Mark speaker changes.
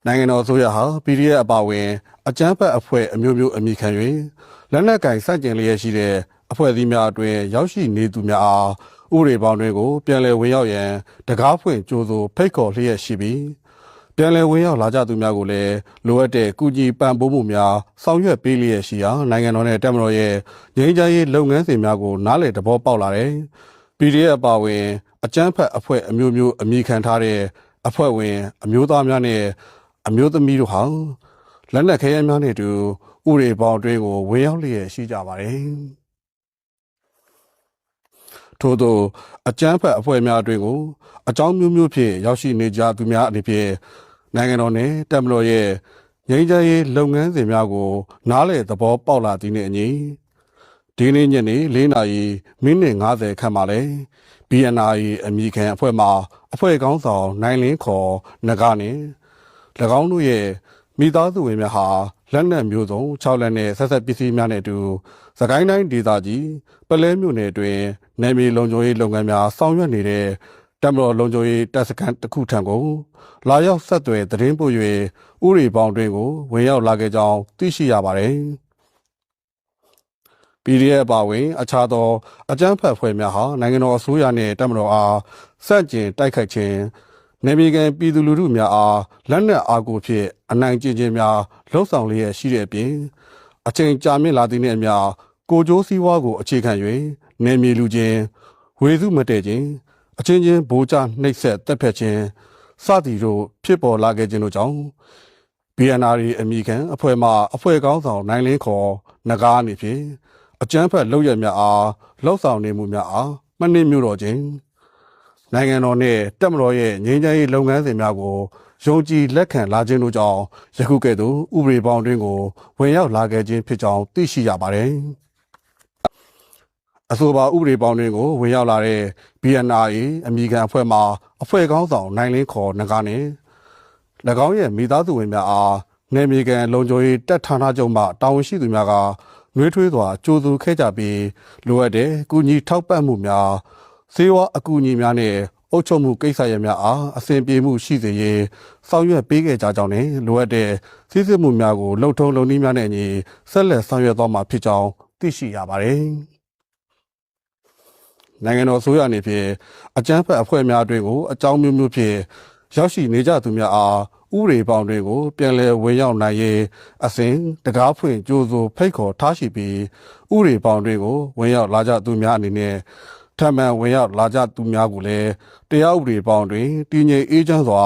Speaker 1: နိုင်ငံတော်အစိုးရဟာ PDF အပါအဝင်အကြမ်းဖက်အဖွဲ့အမျိုးမျိုးအမိခံ၍လက်နက်ကင်စတင်လျက်ရှိတဲ့အဖွဲ့အစည်းများအတွင်းရောက်ရှိနေသူများအားဥပဒေပေါင်းတွေကိုပြန်လည်ဝင်ရောက်ရန်တကားဖွင့်ကြိုးဆိုဖိတ်ခေါ်လျက်ရှိပြီးပြန်လည်ဝင်ရောက်လာကြသူများကိုလည်းလိုအပ်တဲ့ကုညီပံ့ပိုးမှုများဆောင်ရွက်ပေးလျက်ရှိရာနိုင်ငံတော်နဲ့တပ်မတော်ရဲ့ငြိမ်းချမ်းရေးလုပ်ငန်းစဉ်များကိုနားလည်သဘောပေါက်လာတယ်။ PDF အပါအဝင်အကြမ်းဖက်အဖွဲ့အမျိုးမျိုးအမိခံထားတဲ့အဖွဲ့ဝင်အမျိုးသားများနဲ့အမျိုးသမီးတို့ဟာလက်နက်ခဲယမ်းများနဲ့အတူဥပဒေပေါင်းအတွင်းကိုဝင်ရောက်လျက်ရှိကြပါတယ်။ထို့သောအကြမ်းဖက်အဖွဲ့များအတွင်းကိုအကြောင်းမျိုးမျိုးဖြင့်ရောက်ရှိနေကြသူများအနေဖြင့်နိုင်ငံတော်နဲ့တပ်မတော်ရဲ့ငြိမ်းချမ်းရေးလုပ်ငန်းစဉ်များကိုနားလည်သဘောပေါက်လာသည်နှင့်အညီဒီနေ့ညနေ4:50ခန့်မှာလဲ BNI အမည်ခံအဖွဲ့မှအဖွဲ့ခေါင်းဆောင်နိုင်လင်းခေါ်နဂါနဲ့၎င်းတို့ရဲ့မိသားစုဝင်များဟာလက်နက်မျိုးစုံ6လက်နဲ့ဆက်ဆက်ပစ္စည်းများနဲ့အတူစကိုင်းတိုင်းဒေသကြီးပလဲမြို့နယ်တွင်နယ်မြေလုံခြုံရေးလုပ်ငန်းများဆောင်ရွက်နေတဲ့တပ်မတော်လုံခြုံရေးတပ်စခန်းတစ်ခုထံကိုလာရောက်ဆက်သွယ်သတင်းပို့၍ဥပဒေပေါင်းတွင်ကိုဝင်ရောက်လာခဲ့ကြောင်းသိရှိရပါတယ်။ PDF အပါအဝင်အခြားသောအကြမ်းဖက်အဖွဲ့များဟာနိုင်ငံတော်အစိုးရနှင့်တပ်မတော်အားစန့်ကျင်တိုက်ခိုက်ခြင်းနယ်မြေကန်ပြည်သူလူထုများအားလက်နက်အားကိုဖြင့်အနိုင်ကျင့်ခြင်းများလှုံ့ဆော်လျက်ရှိတဲ့အပြင်အချိန်ကြာမြင့်လာသည့်နှင့်အမျှကိုကြိုးစည်းဝါးကိုအခြေခံ၍နယ်မြေလူချင်းဝေစုမတည့်ခြင်းအချင်းချင်းဗိုလ်ချနှိပ်စက်တပ်ဖြတ်ခြင်းစသည်တို့ဖြစ်ပေါ်လာခဲ့ခြင်းတို့ကြောင့် BNR အမည်ခံအဖွဲ့မှအဖွဲ့ကောင်းဆောင်နိုင်လင်းခေါ်နဂါအနေဖြင့်အကြမ်းဖက်လုပ်ရများအားလှုပ်ဆောင်နေမှုများအားမနှိမ့်မြို့တော်ခြင်းနိုင်ငံတော်နှင့်တပ်မတော်ရဲ့ငြိမ်းချမ်းရေးလုပ်ငန်းစဉ်များကိုယုံကြည်လက်ခံလာခြင်းတို့ကြောင့်ယခုကဲ့သို့ဥပဒေပေါင်းတွင်ကိုဝင်ရောက်လာခဲ့ခြင်းဖြစ်ကြောင်းသိရှိရပါတယ်။အဆိုပါဥပဒေပေါင်းတွင်ကိုဝင်ရောက်လာတဲ့ BNR အမည်ခံအဖွဲ့မှအဖွဲ့ကောင်းဆောင်နိုင်လင်းခေါ်နဂါနှင့်၎င်းရဲ့မိသားစုဝင်များအားနယ်မြေကန်လုံခြုံရေးတပ်ဌာနချုပ်မှတာဝန်ရှိသူများကနှွေးထွေးစွာကြိုးစားခဲ့ကြပြီးလိုအပ်တဲ့ကုညီထောက်ပံ့မှုများစေဝါအကူအညီများနဲ့အုပ်ချုပ်မှုကိစ္စရပ်များအားအစဉ်ပြေမှုရှိစေရေးဆောင်ရွက်ပေးခဲ့ကြကြောင်းနဲ့လိုအပ်တဲ့စစ်စစ်မှုများကိုလှုပ်ထုံးလုပ်နည်းများနဲ့အညီဆက်လက်ဆောင်ရွက်သွားမှာဖြစ်ကြောင်းသိရှိရပါတယ်။နိုင်ငံတော်အစိုးရအနေဖြင့်အကြမ်းဖက်အဖွဲ့များအတွင်းကိုအကြောင်းမျိုးမျိုးဖြင့်ရောက်ရှိနေကြသူများအားဥပဒေပေါင်းတွေကိုပြန်လည်ဝင်ရောက်နိုင်ရေးအစဉ်တကားဖွင့်ကြိုးဆိုဖိတ်ခေါ်ထားရှိပြီးဥပဒေပေါင်းတွေကိုဝင်ရောက်လာကြသူများအနေနဲ့ထပ်မံဝင်ရောက်လာကြသူများကိုလည်းတရားဥပဒေပေါင်းတွင်တည်ငြိမ်အေးချမ်းစွာ